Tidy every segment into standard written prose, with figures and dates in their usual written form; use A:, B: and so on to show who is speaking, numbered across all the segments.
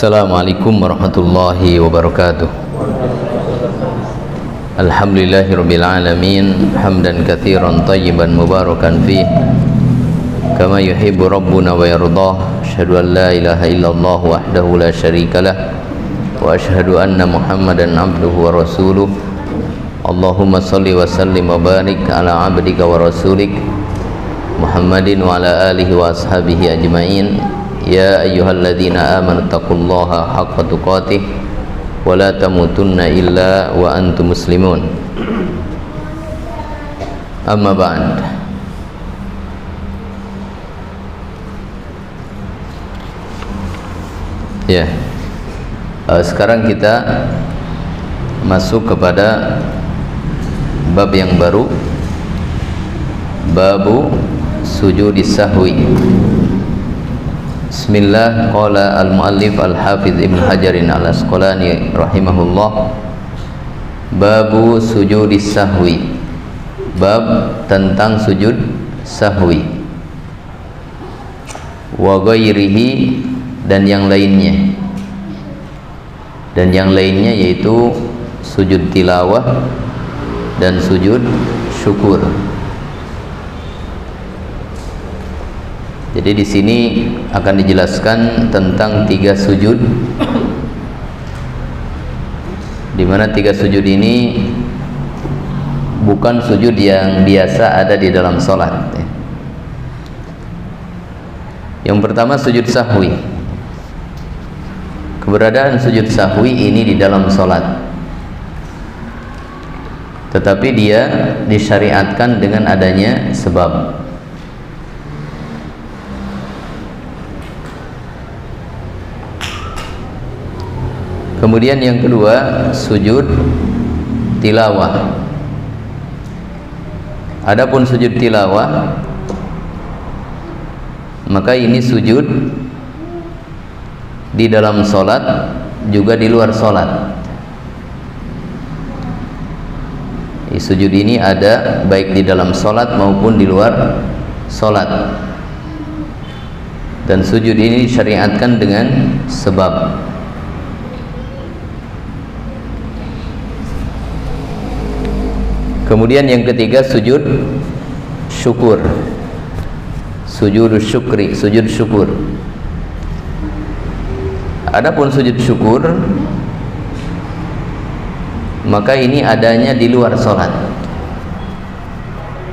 A: Assalamualaikum warahmatullahi wabarakatuh. Alhamdulillahirabbil alamin, hamdan katsiran thayyiban mubarakan fih, kama yuhibbu rabbuna wa yardah. Asyhadu an la ilaha illallah wahdahu la syarikalah, wa asyhadu anna Muhammadan abduhu wa rasuluh. Allahumma salli wa sallim wa barik ala abdika wa rasulik Muhammadin wa ala alihi wa ashabihi ajma'in. Ya ayyuhalladzina amanu taqullaha haqqa tuqatih wa la tamutunna illa wa antum muslimun. Amma ba'd. Ya. Sekarang kita masuk kepada bab yang baru, babu sujudis sahwi. Bismillah. Qala al-muallif al-hafiz Ibn Hajarin al-Asqalani rahimahullah, babu sujudis sahwi, bab tentang sujud sahwi, wa ghairihi, dan yang lainnya, yaitu sujud tilawah dan sujud syukur. Jadi di sini akan dijelaskan tentang 3 sujud, di mana 3 sujud ini bukan sujud yang biasa ada di dalam sholat. Yang pertama sujud sahwi. Keberadaan sujud sahwi ini di dalam sholat, tetapi dia disyariatkan dengan adanya sebab. Kemudian yang kedua sujud tilawah. Adapun sujud tilawah, maka ini sujud di dalam sholat juga di luar sholat. Sujud ini ada baik di dalam sholat maupun di luar sholat, dan sujud ini disyariatkan dengan sebab. Kemudian yang ketiga sujud syukur, sujud syukri, sujud syukur. Adapun sujud syukur, maka ini adanya di luar sholat.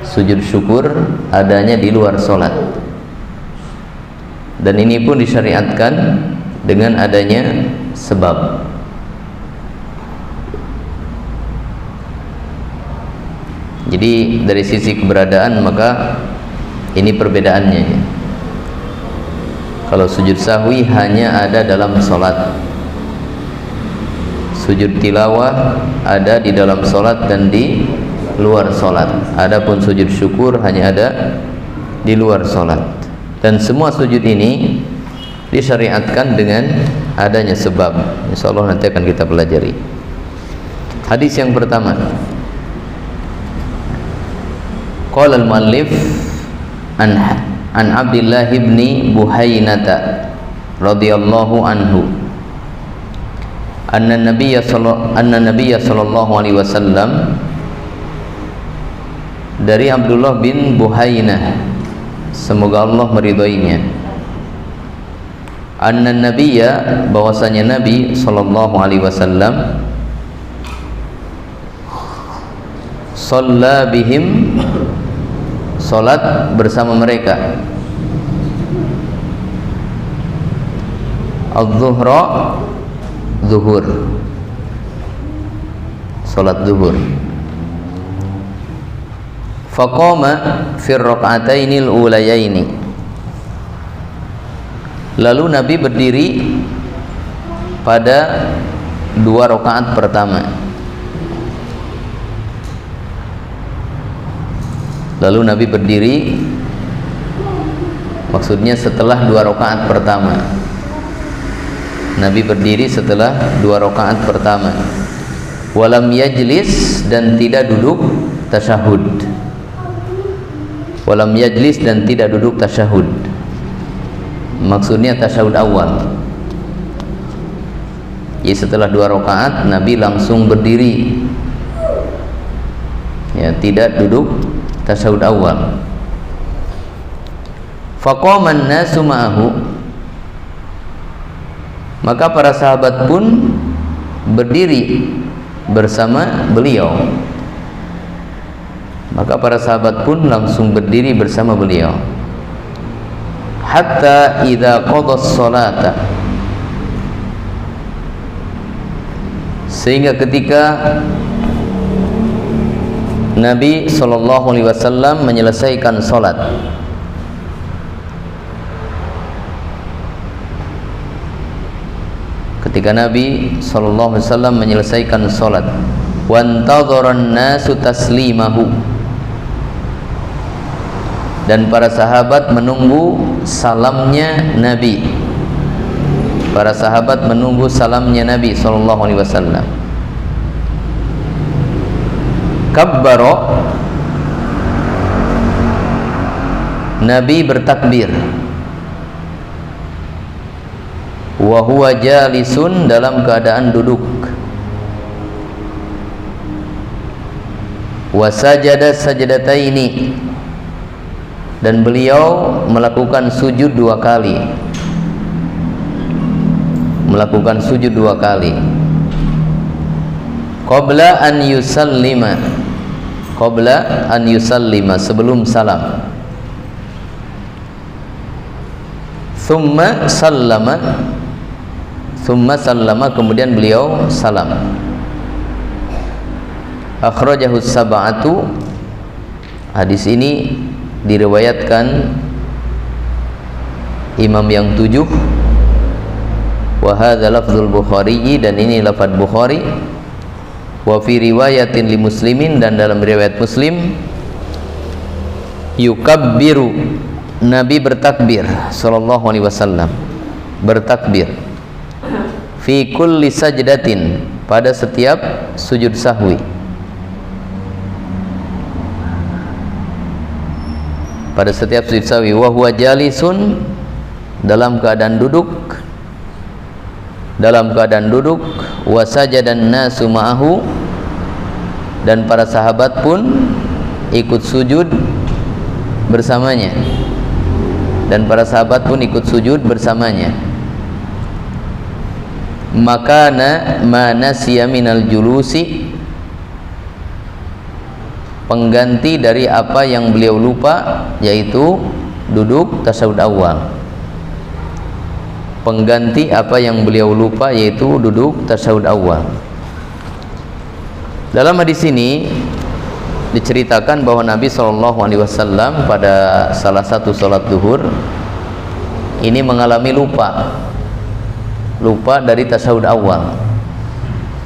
A: Sujud syukur adanya di luar sholat, dan ini pun disyariatkan dengan adanya sebab. Jadi dari sisi keberadaan maka ini perbedaannya. Kalau sujud sahwi hanya ada dalam sholat, sujud tilawah ada di dalam sholat dan di luar sholat. Adapun sujud syukur hanya ada di luar sholat. Dan semua sujud ini disyariatkan dengan adanya sebab. Insyaallah nanti akan kita pelajari. Hadis yang pertama, qala al-muallif an Abdullah ibn Buhainata radhiyallahu anhu anna nabiyya sallallahu alaihi wasallam, dari Abdullah bin Buhainah, semoga Allah meridhoinya, anna nabiyya, bahwasanya Nabi sallallahu alaihi wasallam, shalla bihim, salat bersama mereka, az-zuhra, zuhur, salat zuhur. Faqama fi rak'atainil ulayaini, lalu Nabi berdiri pada 2 rakaat pertama. Lalu Nabi berdiri, maksudnya setelah 2 rakaat pertama. Nabi berdiri setelah 2 rakaat pertama. Walam yajlis, dan tidak duduk tasyahud. Walam yajlis, dan tidak duduk tasyahud. Maksudnya tasyahud awal. Jadi setelah 2 rakaat Nabi langsung berdiri, ya, tidak duduk tasyahud awal. Faqaman nasu ma'ahu, maka para sahabat pun berdiri bersama beliau. Maka para sahabat pun langsung berdiri bersama beliau. Hatta idza qada as-salata, sehingga ketika Nabi SAW menyelesaikan salat, ketika Nabi SAW menyelesaikan salat, wantadharan nasu taslimahu, dan para sahabat menunggu salamnya Nabi. Para sahabat menunggu salamnya Nabi SAW. Kabbara, Nabi bertakbir. Wa huwa jalisun, dalam keadaan duduk. Wa sajada sajdataini, dan beliau melakukan sujud 2 kali. Melakukan sujud 2 kali. Qabla an yusallima, qabla an yusallima, sebelum salam. Thumma sallama, thumma sallama, kemudian beliau salam. Akhrajahu sab'atu, hadis ini diriwayatkan imam yang 7. Wa hadza lafzul Bukhari, dan ini lafaz Bukhari. Wa fi riwayatin li Muslimin, dan dalam riwayat Muslim, yukabbiru, Nabi bertakbir sallallahu alaihi wasallam, bertakbir fi kulli sajdatin, pada setiap sujud sahwi. Pada setiap sujud sahwi. Wa huwa jalisun, dalam keadaan duduk, dalam keadaan duduk. Wa sajadan nasu ma'ahu, dan para sahabat pun ikut sujud bersamanya, dan para sahabat pun ikut sujud bersamanya. Makana ma nasiya minal julusi, pengganti dari apa yang beliau lupa, yaitu duduk tasyahud awal. Pengganti apa yang beliau lupa, yaitu duduk tasyahud awal. Dalam hadis ini diceritakan bahwa Nabi SAW pada salah satu salat zuhur ini mengalami lupa dari tasyahud awal,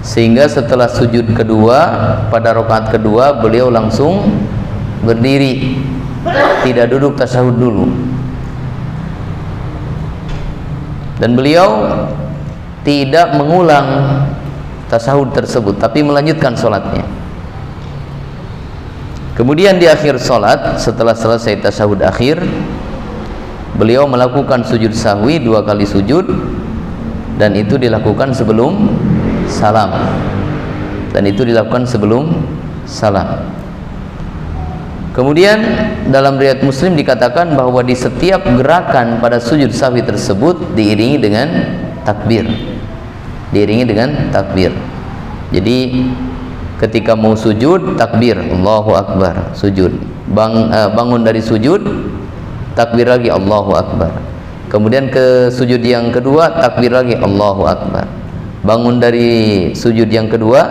A: sehingga setelah sujud kedua, pada rakaat kedua, beliau langsung berdiri, tidak duduk tasyahud dulu. Dan beliau tidak mengulang tasyahud tersebut, tapi melanjutkan sholatnya. Kemudian di akhir sholat, setelah selesai tasyahud akhir, beliau melakukan sujud sahwi 2 kali sujud, dan itu dilakukan sebelum salam. Dan itu dilakukan sebelum salam. Kemudian dalam riwayat Muslim dikatakan bahwa di setiap gerakan pada sujud sahwi tersebut diiringi dengan takbir. Diiringi dengan takbir. Jadi ketika mau sujud, takbir, Allahu Akbar, sujud. Bangun dari sujud, takbir lagi, Allahu Akbar. Kemudian ke sujud yang kedua, takbir lagi, Allahu Akbar. Bangun dari sujud yang kedua,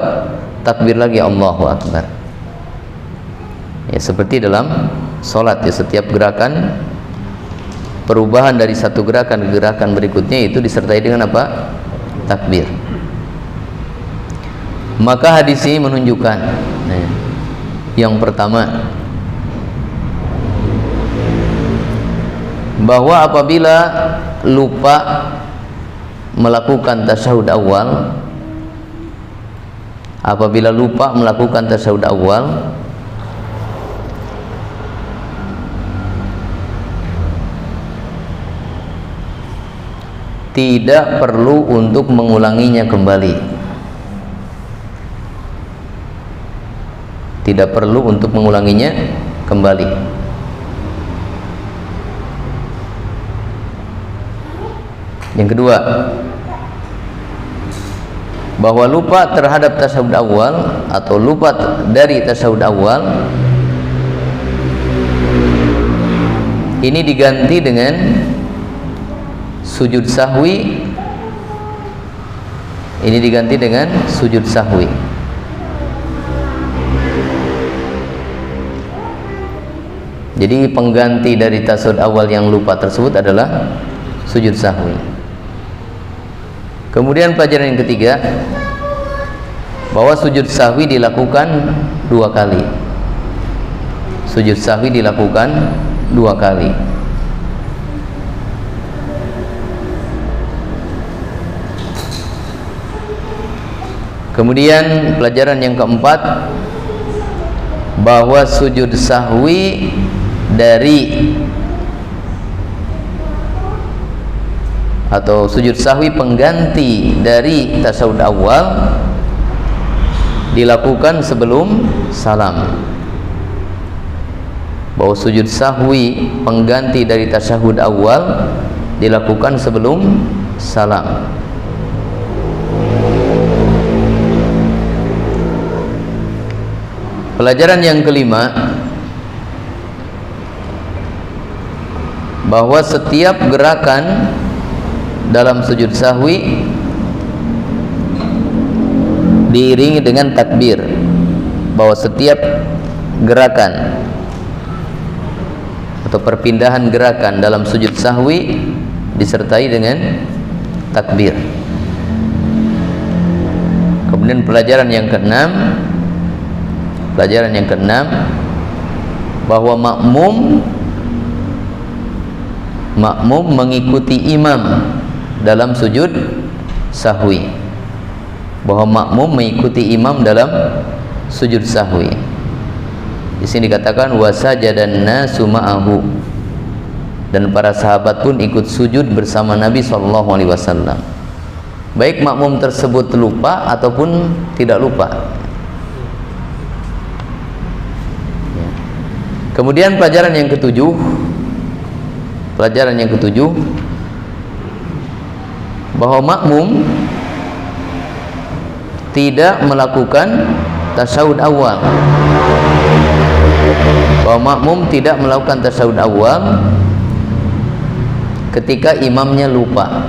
A: takbir lagi, Allahu Akbar. Ya, seperti dalam sholat, ya, setiap gerakan, perubahan dari satu gerakan ke gerakan berikutnya itu disertai dengan apa? Takbir. Maka hadis ini menunjukkan, yang pertama, bahwa apabila lupa melakukan tasyahud awal, apabila lupa melakukan tasyahud awal, tidak perlu untuk mengulanginya kembali. Tidak perlu untuk mengulanginya kembali. Yang kedua, bahwa lupa terhadap tasyahud awal atau lupa dari tasyahud awal ini diganti dengan sujud sahwi. Ini diganti dengan sujud sahwi. Jadi pengganti dari tasyahud awal yang lupa tersebut adalah sujud sahwi. Kemudian pelajaran yang ketiga, bahwa sujud sahwi dilakukan 2 kali. Sujud sahwi dilakukan 2 kali. Kemudian pelajaran yang keempat, bahwa sujud sahwi dari atau sujud sahwi pengganti dari tasyahud awal dilakukan sebelum salam. Bahwa sujud sahwi pengganti dari tasyahud awal dilakukan sebelum salam. Pelajaran yang kelima, bahwa setiap gerakan dalam sujud sahwi diiringi dengan takbir. Bahwa setiap gerakan atau perpindahan gerakan dalam sujud sahwi disertai dengan takbir. Kemudian pelajaran yang keenam, bahwa makmum mengikuti imam dalam sujud sahwi. Bahwa makmum mengikuti imam dalam sujud sahwi. Di sini dikatakan wasajadan nasu ma'ahu, dan para sahabat pun ikut sujud bersama Nabi SAW. Baik makmum tersebut lupa ataupun tidak lupa. Kemudian pelajaran yang ketujuh, bahwa makmum tidak melakukan tasyahud awal. Bahwa makmum tidak melakukan tasyahud awal ketika imamnya lupa.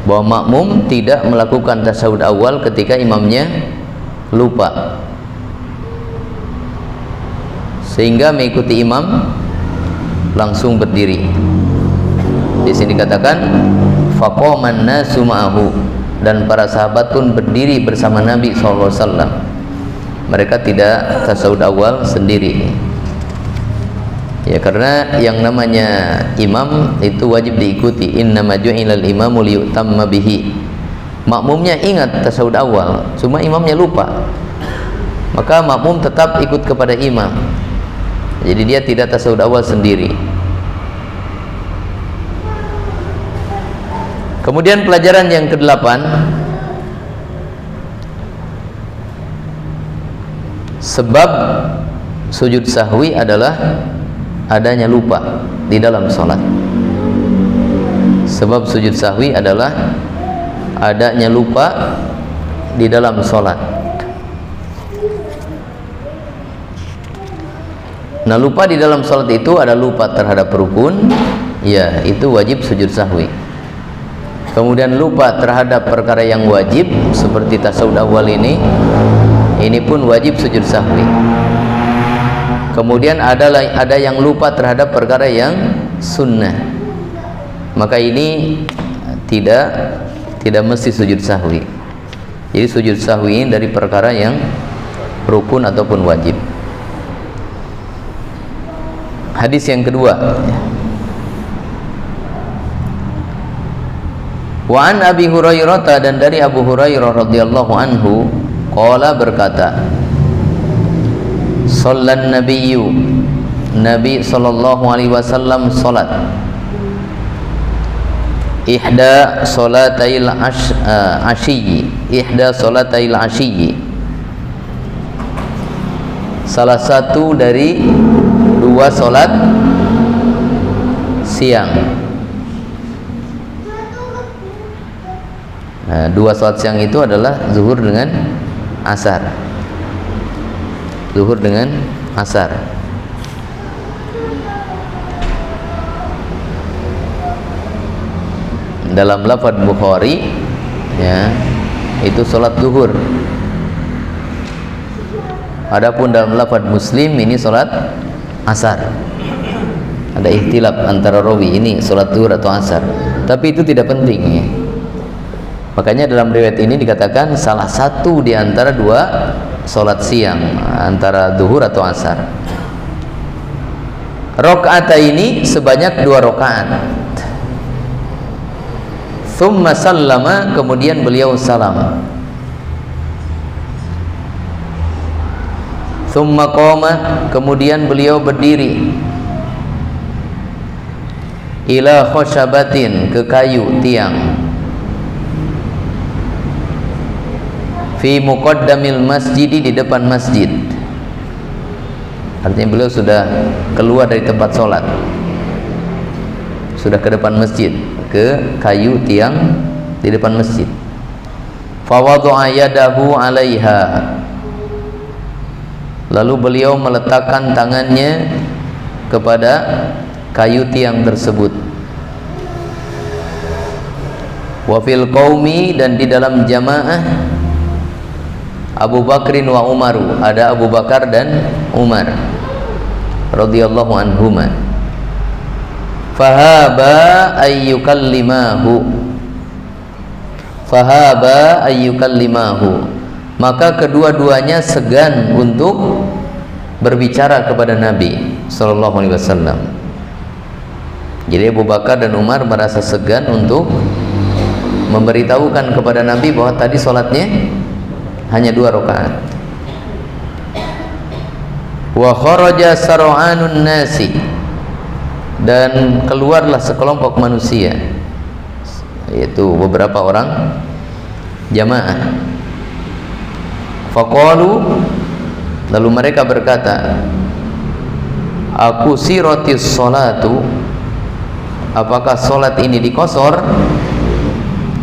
A: Bahwa makmum tidak melakukan tasyahud awal ketika imamnya lupa, sehingga mengikuti imam langsung berdiri. Di sini dikatakan faqaman nasu ma'ahu, dan para sahabat pun berdiri bersama Nabi SAW. Mereka tidak tasyahud awal sendiri. Ya, karena yang namanya imam itu wajib diikuti. Innama ju'ilal imamu liyutamma bihi. Makmumnya ingat tasyahud awal, cuma imamnya lupa, maka makmum tetap ikut kepada imam. Jadi dia tidak tasyahud awal sendiri. Kemudian pelajaran yang ke-8, sebab sujud sahwi adalah adanya lupa di dalam sholat. Sebab sujud sahwi adalah adanya lupa di dalam sholat. Nah, lupa di dalam sholat itu ada lupa terhadap rukun, ya itu wajib sujud sahwi. Kemudian lupa terhadap perkara yang wajib seperti tasyahud awal ini pun wajib sujud sahwi. Kemudian ada yang lupa terhadap perkara yang sunnah, maka ini tidak mesti sujud sahwi. Jadi sujud sahwi ini dari perkara yang rukun ataupun wajib. Hadis yang kedua, wa an Abi Hurairah, dan dari Abu Hurairah radhiyallahu anhu qala berkata, sallan nabiyyu, Nabi sallallahu alaihi wasallam salat, ihda salatail asyi, ihda salatail asyi, salah satu dari dua salat siang. Nah, dua salat siang itu adalah zuhur dengan asar, zuhur dengan asar. Dalam lafaz Bukhari ya itu salat zuhur. Adapun dalam lafaz Muslim ini salat asar. Ada ikhtilaf antara rawi ini salat zuhur atau asar. Tapi itu tidak penting ya. Makanya dalam riwayat ini dikatakan salah satu di antara dua salat siang, antara zuhur atau asar. Rakaat ini sebanyak 2 rakaat. Thumma sallama, kemudian beliau salam. Thumma qama, kemudian beliau berdiri. Ila khosyabatin, ke kayu tiang. Fi muqaddamil masjidi, di depan masjid. Artinya beliau sudah keluar dari tempat sholat, sudah ke depan masjid, ke kayu tiang di depan masjid. Fawadha'a yadahu 'alaiha, lalu beliau meletakkan tangannya kepada kayu tiang tersebut. Wa fil qaumi, dan di dalam jamaah Abu Bakrin wa Umaru, ada Abu Bakar dan Umar radhiyallahu anhuma. Fahaba ayyukallimahu, fahaba ayyukallimahu, maka kedua-duanya segan untuk berbicara kepada Nabi sallallahu alaihi wasallam. Jadi Abu Bakar dan Umar merasa segan untuk memberitahukan kepada Nabi bahwa tadi sholatnya hanya 2 rakaat. Wa kharaja sar'anun nasi, dan keluarlah sekelompok manusia, yaitu beberapa orang jamaah. Faqalu, lalu mereka berkata, aku siratis sholatu, apakah solat ini dikosor,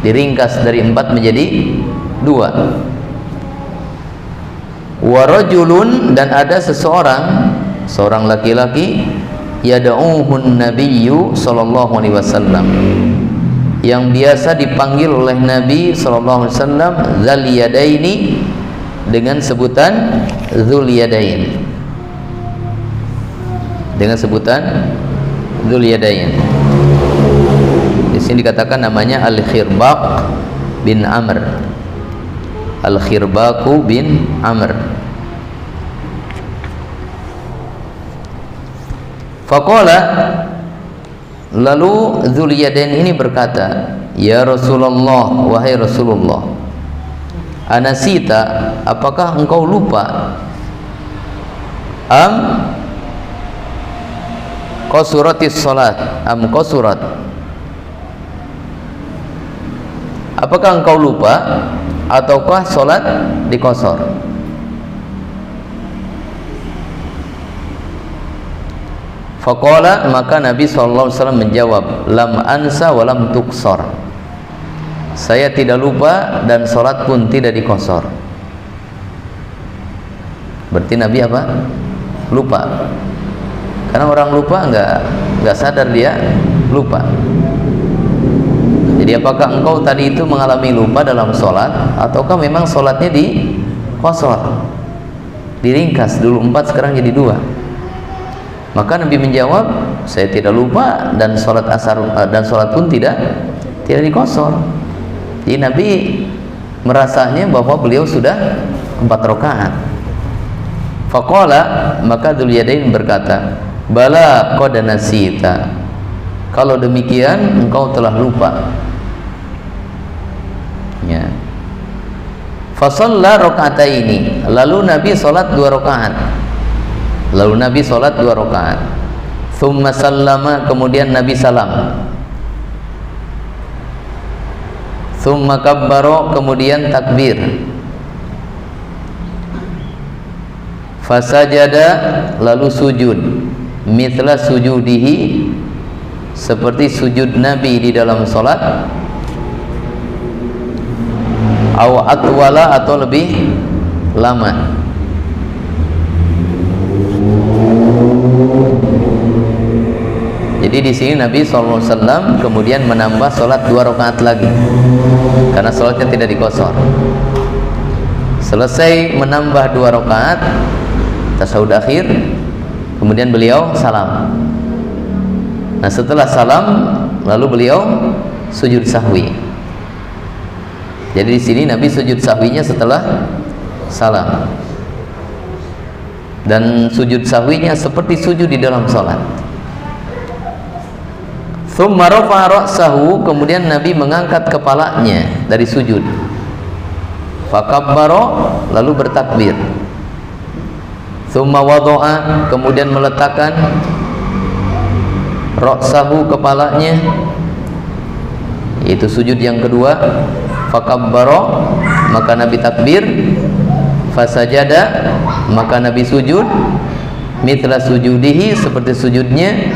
A: diringkas dari 4 menjadi 2. Wa rajulun, dan ada seorang laki-laki, yad'uhun nabiyyu sallallahu alaihi wasallam, yang biasa dipanggil oleh Nabi sallallahu alaihi wasallam, dzal yadaini, dengan sebutan dzul yadain, dengan sebutan dzul yadain. Di sini dikatakan namanya Al-Khirbaq bin Amr, Al-Khirbaqu bin Amr. Faqala, lalu Dzul Yadain ini berkata, ya Rasulullah, wahai Rasulullah, anasita, apakah engkau lupa, am qasuratis salat, am qasurat, apakah engkau lupa ataukah salat dikosor? Faqala, maka Nabi SAW menjawab, lam ansa wa lam tuksor, saya tidak lupa dan salat pun tidak dikosor. Berarti Nabi apa? Lupa. Karena orang lupa nggak sadar dia lupa. Jadi apakah engkau tadi itu mengalami lupa dalam sholat, ataukah memang sholatnya dikosor, diringkas dulu 4 sekarang jadi 2? Maka Nabi menjawab, saya tidak lupa dan sholat asar dan sholat pun tidak dikosor. Jadi Nabi merasanya bahwa beliau sudah 4 rakaat. Faqala, maka Dzul Yadain berkata, bala qad nasita, kalau demikian engkau telah lupa. Ya. Fasalla rakaataini, lalu Nabi salat 2 rakaat. Lalu Nabi salat 2 rakaat. Tsumma sallama, kemudian Nabi salam. Tsumma kabbaro, kemudian takbir. Fasajada, lalu sujud. Mithla sujudihi, seperti sujud Nabi di dalam salat. Aw atwala, atau lebih lama. Jadi di sini Nabi SAW kemudian menambah sholat 2 rakaat lagi karena sholatnya tidak dikosor. Selesai menambah 2 rakaat tasyahud akhir, kemudian beliau salam. Nah, setelah salam lalu beliau sujud sahwi. Jadi di sini Nabi sujud sahwinya setelah salam. Dan sujud sahwinya seperti sujud di dalam sholat. Tsumma rafa'a ra'sahu, kemudian Nabi mengangkat kepalanya dari sujud. Fakabbara, lalu bertakbir. Tsumma wada'a, kemudian meletakkan ra'sahu, kepalanya, yaitu sujud yang kedua. Fakabbara, maka Nabi takbir. Fasajada, maka Nabi sujud. Mithla sujudihi, seperti sujudnya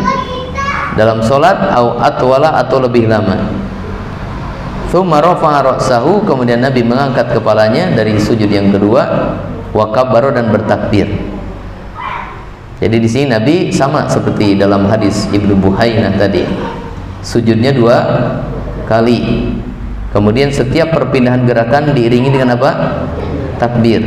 A: dalam solat. Au atwala, atau lebih lama. Tsumma rafa'a ra'sahu, kemudian Nabi mengangkat kepalanya dari sujud yang kedua. Wa kabbara, dan bertakbir. Jadi di sini Nabi sama seperti dalam hadis Ibnu Buhainah tadi, sujudnya 2 kali. Kemudian setiap perpindahan gerakan diiringi dengan apa? Takbir.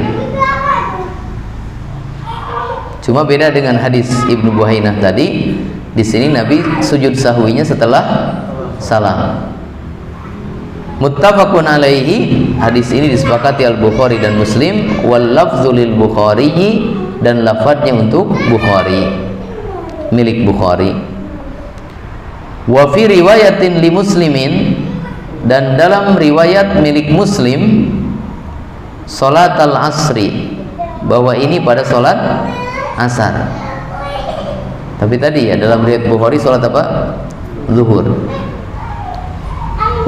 A: Cuma beda dengan hadis Ibnu Buhainah tadi. Di sini Nabi sujud sahwinya setelah salam. Muttafaqun alaihi, hadis ini disepakati Al-Bukhari dan Muslim. Wal lafdzu lil Bukhari, dan lafadznya untuk Bukhari, milik Bukhari. Wa fi riwayatin li Muslimin, dan dalam riwayat milik Muslim, salat al-asri, bahwa ini pada salat asar. Tapi tadi ya dalam riwayat Bukhari salat apa? Zuhur.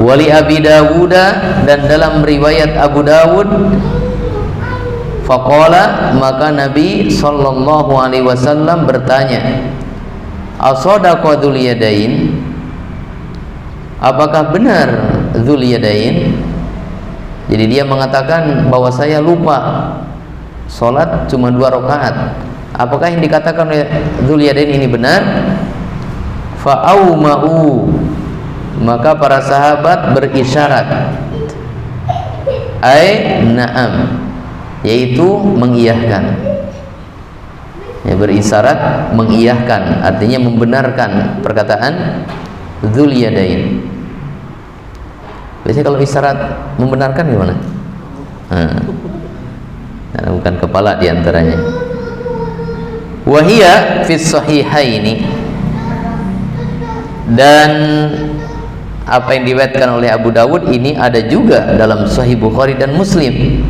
A: Wali Abi Dawud, dan dalam riwayat Abu Dawud, faqala, maka Nabi sallallahu alaihi wasallam bertanya, asadaqa dzul yadain, apakah benar dzul yadain? Jadi dia mengatakan bahwa saya lupa salat cuma 2 rakaat. Apakah yang dikatakan oleh dzul yadain ini benar? Fa'auma'u, maka para sahabat berisyarat, ai na'am, yaitu mengiyahkan. Ya, berisyarat mengiyahkan, artinya membenarkan perkataan dzul yadain. Biasanya kalau isyarat membenarkan gimana? Nah, bukan kepala diantaranya. Wahia fi sahihaini, dan apa yang diriwayatkan oleh Abu Dawud ini ada juga dalam Sahih Bukhari dan Muslim.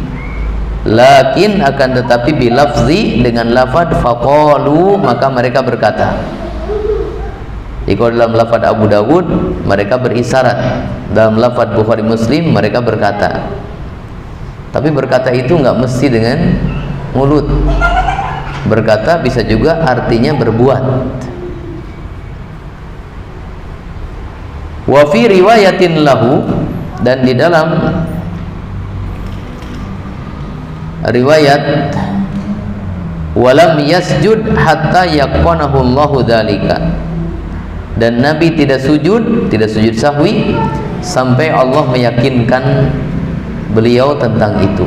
A: Lakin akan tetapi bilafzi, dengan lafad faqalu, maka mereka berkata. Jadi kalau dalam lafad Abu Dawud mereka berisyarat, dalam lafad Bukhari Muslim mereka berkata. Tapi berkata itu nggak mesti dengan mulut. Berkata bisa juga artinya berbuat. Wa fi riwayatin lahu, dan di dalam riwayat, walam yasjud hatta yaqanahu Allahu dzalika, dan Nabi tidak sujud sahwi sampai Allah meyakinkan beliau tentang itu.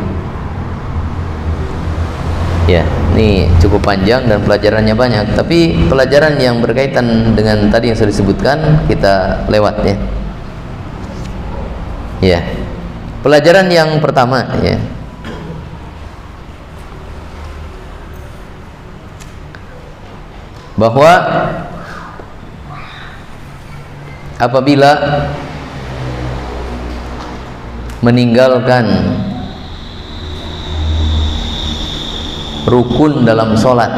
A: Ya, ini cukup panjang dan pelajarannya banyak, tapi pelajaran yang berkaitan dengan tadi yang sudah disebutkan kita lewat ya. Ya. Pelajaran yang pertama ya. Bahwa apabila meninggalkan rukun dalam sholat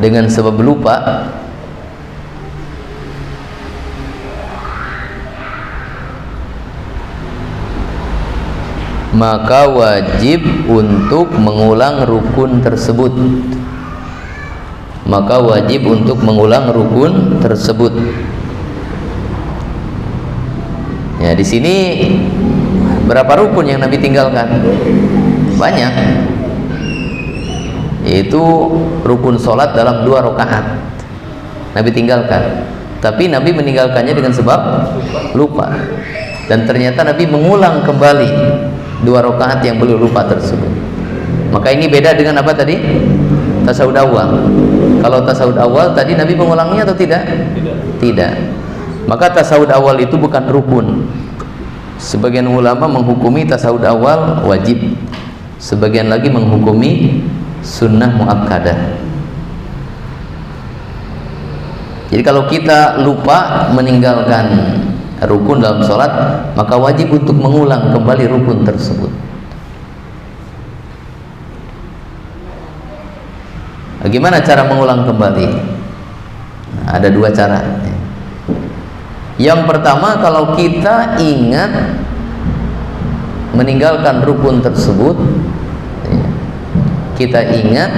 A: dengan sebab lupa, maka wajib untuk mengulang rukun tersebut. Maka wajib untuk mengulang rukun tersebut. Ya, di sini berapa rukun yang Nabi tinggalkan? Banyak. Yaitu rukun sholat dalam 2 rakaat Nabi tinggalkan. Tapi Nabi meninggalkannya dengan sebab lupa. Dan ternyata Nabi mengulang kembali 2 rakaat yang beliau lupa tersebut. Maka ini beda dengan apa tadi? Tasawuf awal. Kalau tasawuf awal tadi Nabi mengulangnya atau tidak? Tidak. Maka tasawuf awal itu bukan rukun. Sebagian ulama menghukumi tasawuf awal wajib. Sebagian lagi menghukumi sunnah muakkadah. Jadi kalau kita lupa meninggalkan rukun dalam sholat, maka wajib untuk mengulang kembali rukun tersebut. Bagaimana cara mengulang kembali? Nah, ada 2 cara. Yang pertama, kalau kita ingat meninggalkan rukun tersebut, kita ingat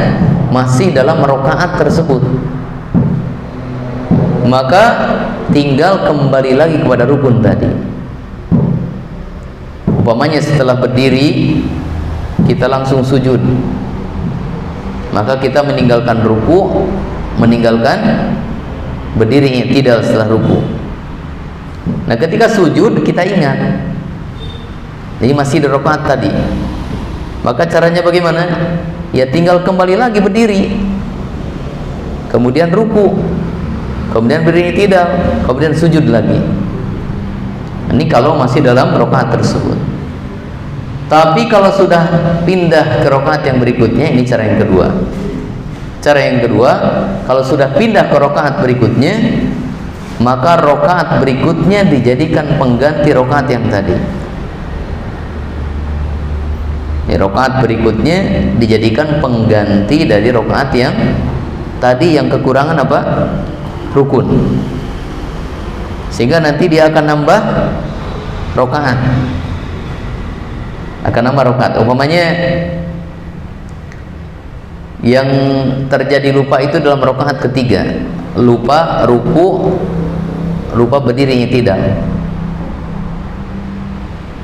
A: masih dalam rakaat tersebut, maka tinggal kembali lagi kepada rukun tadi. Umpamanya setelah berdiri kita langsung sujud, maka kita meninggalkan ruku, meninggalkan berdiri i'tidal setelah ruku. Nah, ketika sujud kita ingat ini masih di rakaat tadi, maka caranya bagaimana? Ya tinggal kembali lagi berdiri, kemudian ruku, kemudian berdiri i'tidal, kemudian sujud lagi. Ini kalau masih dalam rakaat tersebut. Tapi kalau sudah pindah ke rakaat yang berikutnya, ini cara yang kedua. Cara yang kedua, kalau sudah pindah ke rakaat berikutnya, maka rakaat berikutnya dijadikan pengganti rakaat yang tadi. Rakaat berikutnya dijadikan pengganti dari rakaat yang tadi yang kekurangan apa? Rukun. Sehingga nanti dia akan nambah rakaat. Akan nambah rakaat. Umpamanya yang terjadi lupa itu dalam rakaat ketiga, lupa ruku, lupa berdiri i'tidal.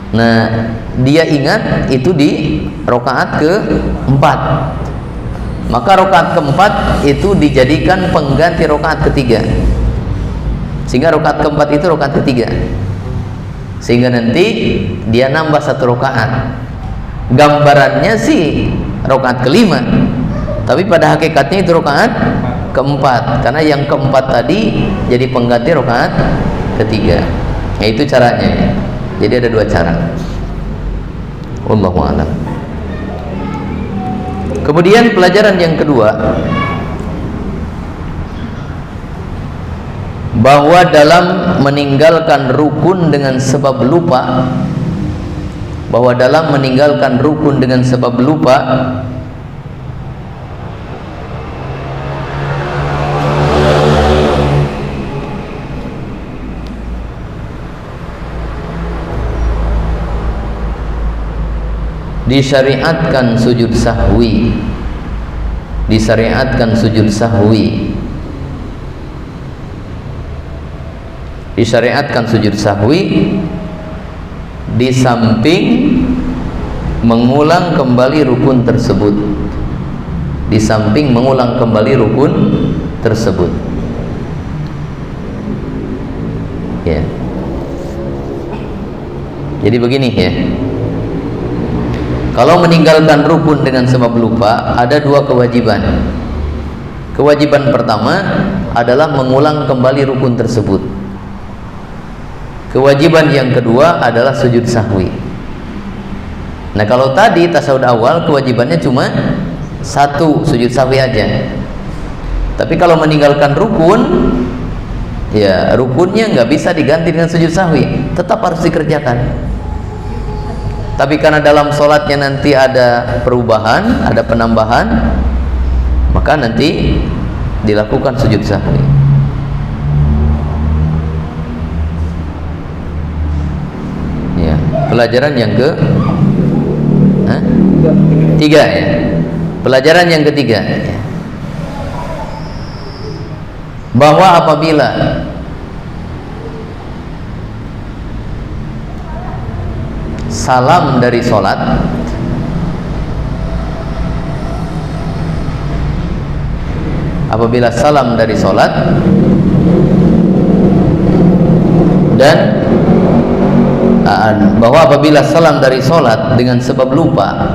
A: Nah, dia ingat itu di rakaat keempat, maka rakaat keempat itu dijadikan pengganti rakaat ketiga, sehingga rakaat keempat itu rakaat ketiga, sehingga nanti dia nambah 1 rakaat. Gambarannya sih rakaat kelima, tapi pada hakikatnya itu rakaat keempat, karena yang keempat tadi jadi pengganti rakaat ketiga. Nah, itu caranya. Jadi ada 2 cara. Wallahu a'lam. Kemudian pelajaran yang kedua, bahwa dalam meninggalkan rukun dengan sebab lupa, bahwa dalam meninggalkan rukun dengan sebab lupa, disyariatkan sujud sahwi. Disyariatkan sujud sahwi. Disyariatkan sujud sahwi di samping mengulang kembali rukun tersebut. Di samping mengulang kembali rukun tersebut. Ya. Jadi begini ya. Kalau meninggalkan rukun dengan sebab lupa, ada 2 kewajiban. Kewajiban pertama adalah mengulang kembali rukun tersebut. Kewajiban yang kedua adalah sujud sahwi. Nah, kalau tadi tasawuf awal kewajibannya cuma 1, sujud sahwi aja. Tapi kalau meninggalkan rukun, ya rukunnya nggak bisa diganti dengan sujud sahwi, tetap harus dikerjakan. Tapi karena dalam sholatnya nanti ada perubahan, ada penambahan, maka nanti dilakukan sujud sahwi. Ya, pelajaran yang Tiga ya. Pelajaran yang ketiga ya. Bahwa apabila salam dari sholat dan bahwa apabila salam dari sholat dengan sebab lupa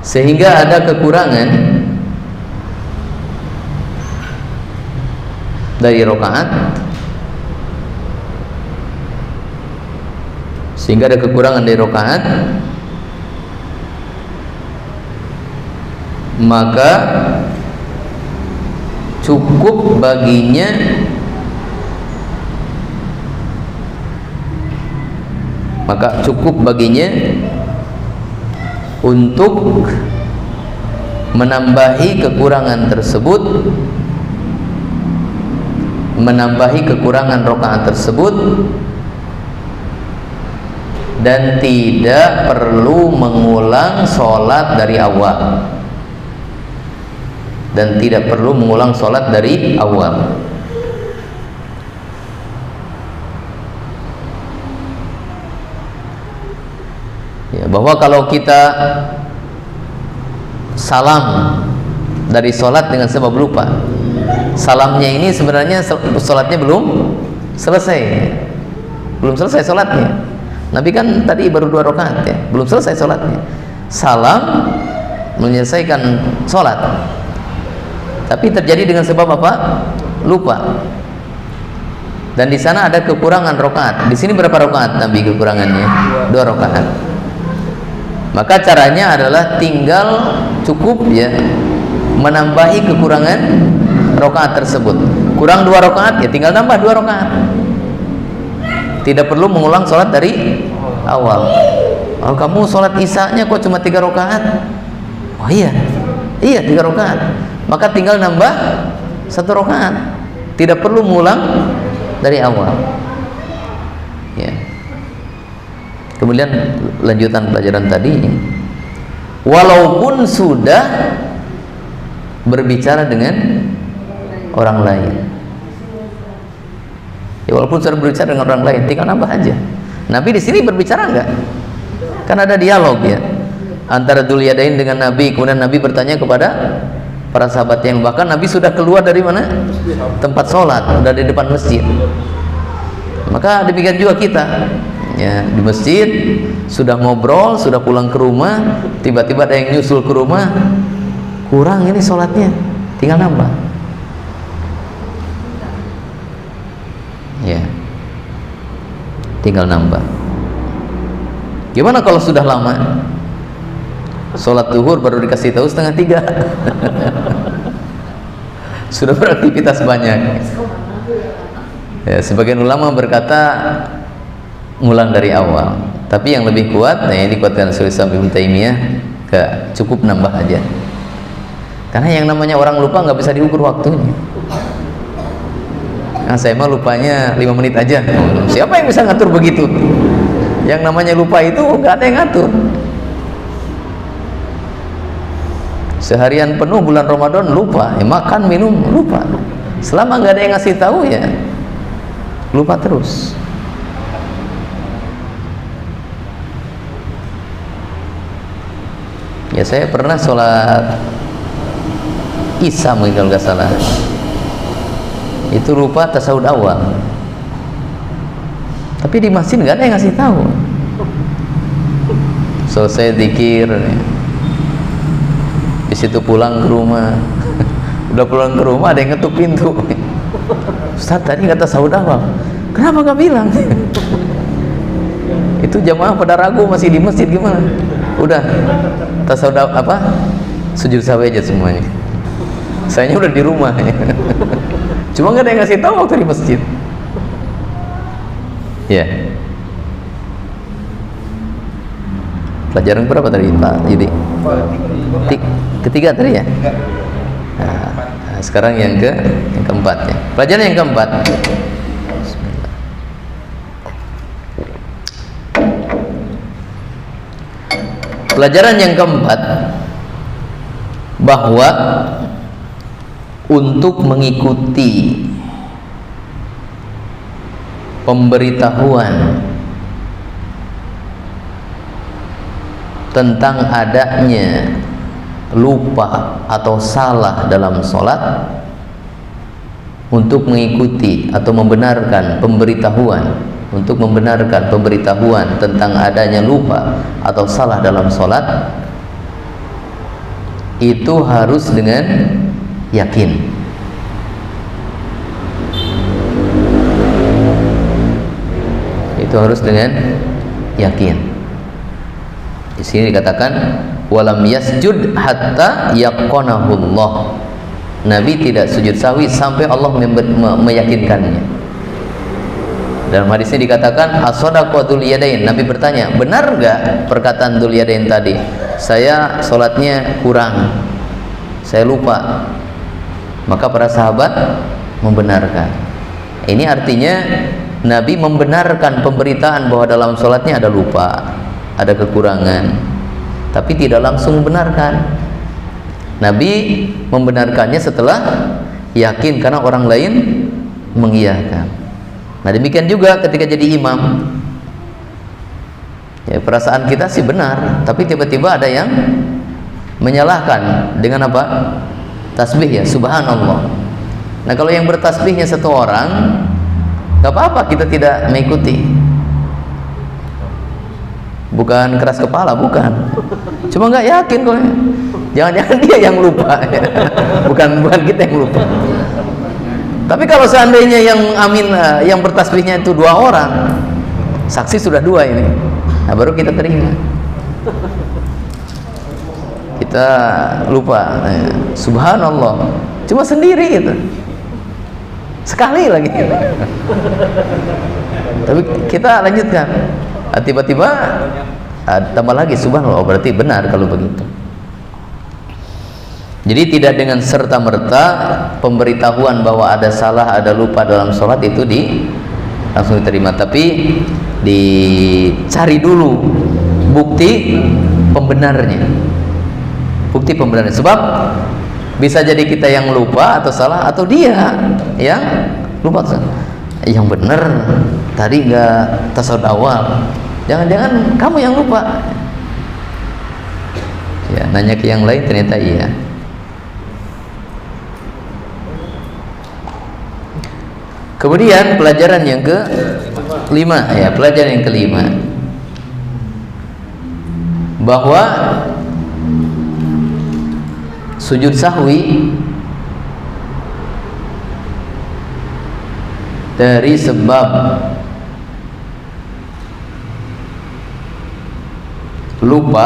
A: sehingga ada kekurangan dari rakaat, maka cukup baginya untuk menambahi kekurangan rakaat tersebut dan tidak perlu mengulang sholat dari awal. Ya, bahwa kalau kita salam dari sholat dengan sebab lupa, salamnya ini sebenarnya sholatnya belum selesai sholatnya. Nabi kan tadi baru 2 rakaat ya, belum selesai sholatnya. Salam menyelesaikan sholat, tapi terjadi dengan sebab apa? Lupa. Dan di sana ada kekurangan rakaat. Di sini berapa rakaat Nabi kekurangannya? 2 rakaat. Maka caranya adalah tinggal cukup ya menambahi kekurangan rakaat tersebut. Kurang 2 rakaat ya tinggal nambah 2 rakaat. Tidak perlu mengulang sholat dari awal. Oh, kamu sholat isya-nya kok cuma 3 rakaat? Oh iya 3 rakaat. Maka tinggal nambah 1 rakaat. Tidak perlu mengulang dari awal. Ya. Kemudian lanjutan pelajaran tadi, walaupun sudah berbicara dengan orang lain, ya walaupun sudah berbicara dengan orang lain, tinggal nambah aja. Nabi di sini berbicara enggak? Kan ada dialog ya antara Dzuliyadain dengan Nabi. Kemudian Nabi bertanya kepada para sahabat yang bahkan Nabi sudah keluar dari mana? Tempat sholat, sudah di depan masjid. Maka demikian juga kita. Ya, di masjid sudah ngobrol, sudah pulang ke rumah, tiba-tiba ada yang nyusul ke rumah, kurang ini sholatnya, tinggal nambah. Ya, tinggal nambah. Gimana kalau sudah lama? Sholat zuhur baru dikasih tahu 2:30. Sudah beraktivitas banyak. Ya, sebagian ulama berkata ngulang dari awal, tapi yang lebih kuat, nah ini kuatkan Syaikhul Islam Ibnu Taimiyah, cukup nambah aja. Karena yang namanya orang lupa nggak bisa diukur waktunya. Nah, saya mah lupanya 5 menit aja. Siapa yang bisa ngatur begitu? Yang namanya lupa itu nggak ada yang ngatur. Seharian penuh bulan Ramadan lupa, ya, makan minum lupa. Selama nggak ada yang ngasih tahu ya lupa terus. Ya, saya pernah sholat Isya mungkin kalau nggak salah, itu lupa tasawuf awal, tapi di masjid nggak ada yang ngasih tahu. Selesai zikir, di situ pulang ke rumah. Udah pulang ke rumah ada yang ngetuk pintu. Ustaz tadi kata tasawuf awal, kenapa nggak bilang? Itu jamaah pada ragu masih di masjid gimana? Udah tasawuf apa? Sujud sawi aja semuanya. Sayanya udah di rumah. Cuma nggak ada yang ngasih tahu waktu di masjid. Ya. Pelajaran berapa tadi Pak Yudi? Ketiga tadi ya. Nah, sekarang yang keempat ya. Pelajaran yang keempat. Pelajaran yang keempat, bahwa untuk mengikuti pemberitahuan tentang adanya lupa atau salah dalam sholat, untuk mengikuti atau membenarkan pemberitahuan, untuk membenarkan pemberitahuan tentang adanya lupa atau salah dalam sholat, itu harus dengan yakin. Itu harus dengan yakin. Di sini dikatakan walam yasjud hatta yaqanahullah. Nabi tidak sujud sahwi sampai Allah meyakinkannya. Dalam hadis ini dikatakan as-sadaqah dzul yadain. Nabi bertanya, benar enggak perkataan dzul yadain tadi? Saya sholatnya kurang, saya lupa. Maka para sahabat membenarkan. Ini artinya Nabi membenarkan pemberitaan bahwa dalam sholatnya ada lupa, ada kekurangan, tapi tidak langsung membenarkan. Nabi membenarkannya setelah yakin karena orang lain mengiyakan. Nah, demikian juga ketika jadi imam. Ya, perasaan kita sih benar, tapi tiba-tiba ada yang menyalahkan dengan apa? Tasbih, ya, subhanallah. Nah, kalau yang bertasbihnya satu orang, gak apa-apa kita tidak mengikuti. Bukan keras kepala, bukan. Cuma nggak yakin kok. Jangan-jangan dia yang lupa. bukan kita yang lupa. Tapi kalau seandainya yang amin, yang bertasbihnya itu 2 orang, saksi sudah 2 ini, nah baru kita terima. Kita lupa, subhanallah, cuma sendiri gitu, sekali lagi. Tapi kita lanjutkan. Tiba-tiba tambah lagi subhanallah, berarti benar kalau begitu. Jadi tidak dengan serta-merta pemberitahuan bahwa ada salah, ada lupa dalam sholat itu langsung diterima, tapi dicari dulu bukti pembenarnya. Bukti pembenarnya. Sebab bisa jadi kita yang lupa atau salah, atau dia yang lupa. Yang benar tadi nggak tasawuf awal. Jangan-jangan kamu yang lupa. Ya, nanya ke yang lain ternyata iya. Kemudian pelajaran yang ke-5, ya, pelajaran yang ke-5, bahwa sujud sahwi dari sebab lupa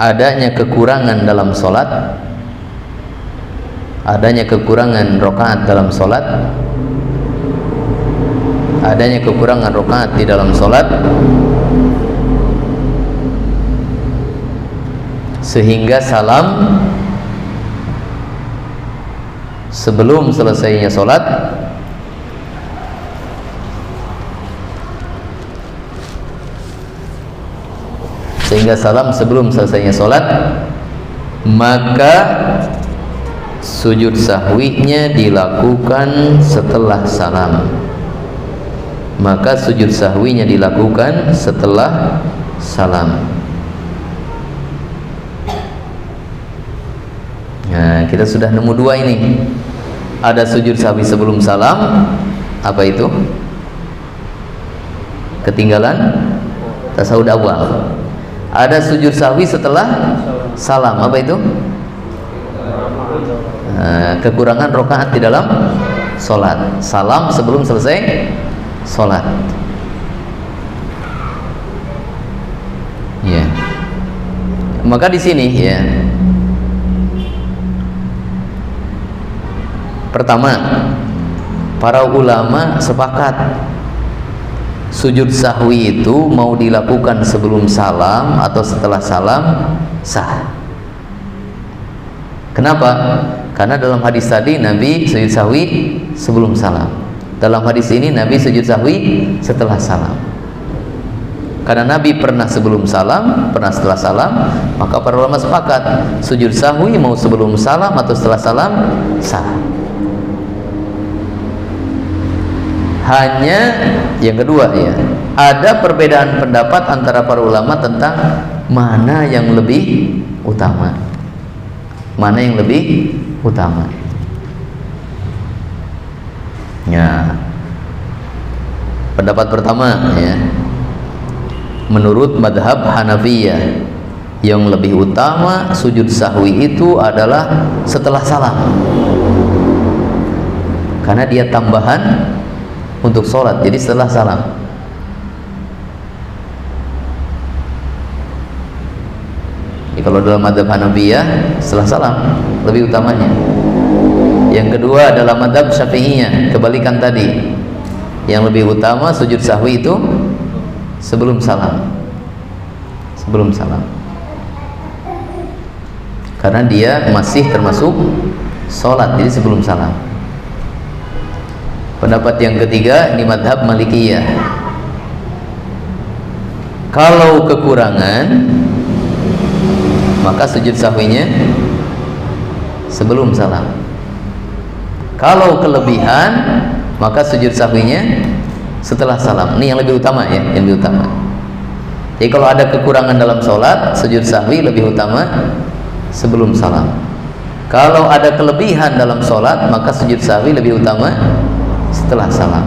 A: adanya kekurangan dalam sholat, adanya kekurangan rakaat dalam sholat, adanya kekurangan rakaat di dalam sholat, sehingga salam sebelum selesainya sholat, sehingga salam sebelum selesainya sholat, maka sujud sahwinya dilakukan setelah salam. Maka sujud sahwinya dilakukan setelah salam. Nah, kita sudah nemu 2 ini. Ada sujud sahwi sebelum salam, apa itu? Ketinggalan tasawuf awal. Ada sujud sahwi setelah salam, apa itu? Kekurangan rakaat di dalam sholat, salam sebelum selesai sholat. Ya, maka di sini ya, pertama, para ulama sepakat sujud sahwi itu mau dilakukan sebelum salam atau setelah salam sah. Kenapa? Karena dalam hadis tadi Nabi sujud sahwi sebelum salam. Dalam hadis ini Nabi sujud sahwi setelah salam. Karena Nabi pernah sebelum salam, pernah setelah salam, maka para ulama sepakat sujud sahwi mau sebelum salam atau setelah salam sah. Hanya yang kedua ya, ada perbedaan pendapat antara para ulama tentang mana yang lebih utama. Mana yang lebih utama? Ya. Pendapat pertama ya, menurut madhab Hanafiyah, yang lebih utama sujud sahwi itu adalah setelah salam, karena dia tambahan untuk sholat, jadi setelah salam. Jadi kalau dalam madhab Hanafiyah setelah salam lebih utamanya. Yang kedua adalah madhab Syafi'iyah, kebalikan tadi, yang lebih utama sujud sahwi itu sebelum salam, sebelum salam, karena dia masih termasuk sholat, jadi sebelum salam. Pendapat yang ketiga ini madhab Malikiyah, kalau kekurangan maka sujud sahwinya sebelum salam, kalau kelebihan maka sujud sahwinya setelah salam. Ini yang lebih utama ya, yang lebih utama. Jadi kalau ada kekurangan dalam sholat, sujud sahwi lebih utama sebelum salam. Kalau ada kelebihan dalam sholat, maka sujud sahwi lebih utama setelah salam.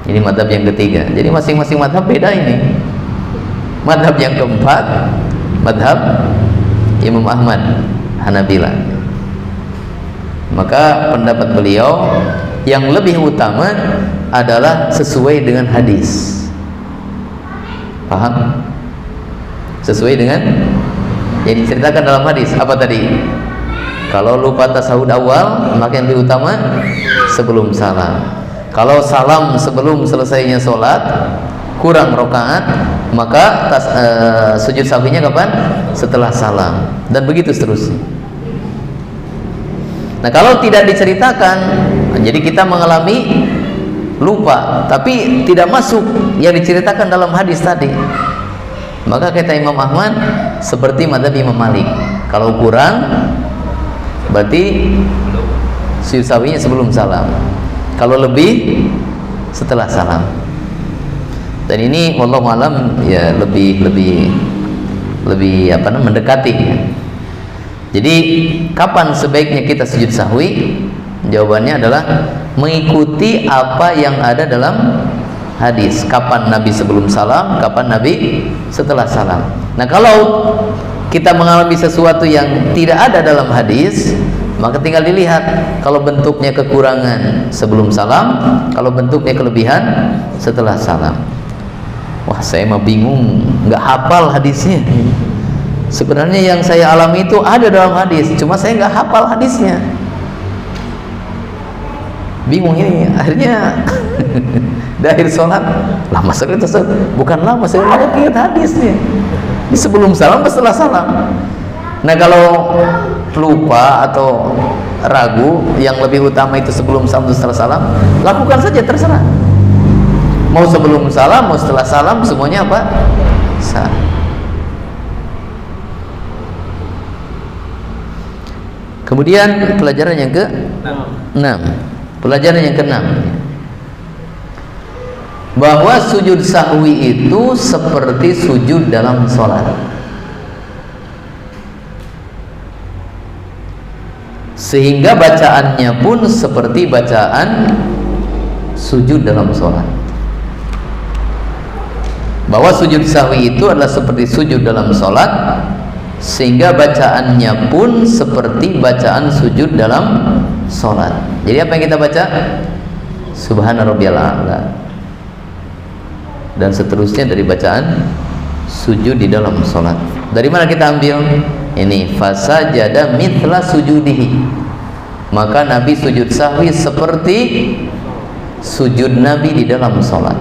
A: Ini madhab yang ketiga. Jadi masing-masing madhab beda ini. Madhab yang keempat, madhab Imam Ahmad Hanabilah. Maka pendapat beliau yang lebih utama adalah sesuai dengan hadis. Paham? Sesuai dengan yang diceritakan dalam hadis. Apa tadi? Kalau lupa tasahud awal, maka yang lebih utama sebelum salam. Kalau salam sebelum selesainya sholat, kurang rakaat, maka sujud sahwinya kapan? Setelah salam. Dan begitu seterusnya. Nah, kalau tidak diceritakan, jadi kita mengalami lupa, tapi tidak masuk yang diceritakan dalam hadis tadi, maka kata Imam Ahmad seperti madhab Imam Malik. Kalau kurang, berarti sujud sahwinya sebelum salam. Kalau lebih, setelah salam. Dan ini wallahu alam ya lebih apa namanya, mendekati ya. Jadi kapan sebaiknya kita sujud sahwi? Jawabannya adalah mengikuti apa yang ada dalam hadis. Kapan Nabi sebelum salam, kapan Nabi setelah salam. Nah, kalau kita mengalami sesuatu yang tidak ada dalam hadis, maka tinggal dilihat. Kalau bentuknya kekurangan sebelum salam, kalau bentuknya kelebihan setelah salam. Wah, saya mah bingung, nggak hafal hadisnya. Sebenarnya yang saya alami itu ada dalam hadis, cuma saya nggak hafal hadisnya. Bingung ini, akhirnya di akhir sholat, lah masa itu bukan lama, saya nggak ingat hadisnya. Ini sebelum salam atau setelah salam? Nah, kalau lupa atau ragu, yang lebih utama itu sebelum salam atau setelah salam, lakukan saja, terserah. Mau sebelum salam, mau setelah salam, semuanya apa? Sah. Kemudian pelajaran yang ke-6. Pelajaran yang ke-6, bahwa sujud sahwi itu seperti sujud dalam sholat. Sehingga bacaannya pun seperti bacaan sujud dalam sholat. Bahwa sujud sahwi itu adalah seperti sujud dalam sholat, sehingga bacaannya pun seperti bacaan sujud dalam sholat. Jadi apa yang kita baca? Subhana rabbiyal a'la, dan seterusnya dari bacaan sujud di dalam sholat. Dari mana kita ambil? Ini fasajada mithla sujudihi, maka Nabi sujud sahwi seperti sujud Nabi di dalam sholat.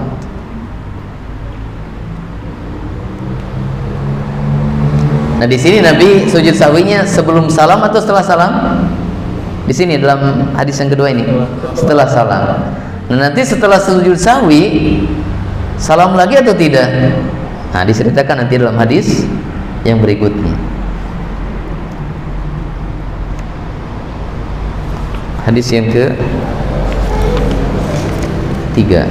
A: Nah, di sini Nabi sujud sahwinya sebelum salam atau setelah salam? Di sini dalam hadis yang kedua ini, setelah salam. Nah, nanti setelah sujud sahwi salam lagi atau tidak? Nah, diceritakan nanti dalam hadis yang berikutnya. Hadis yang ke-3.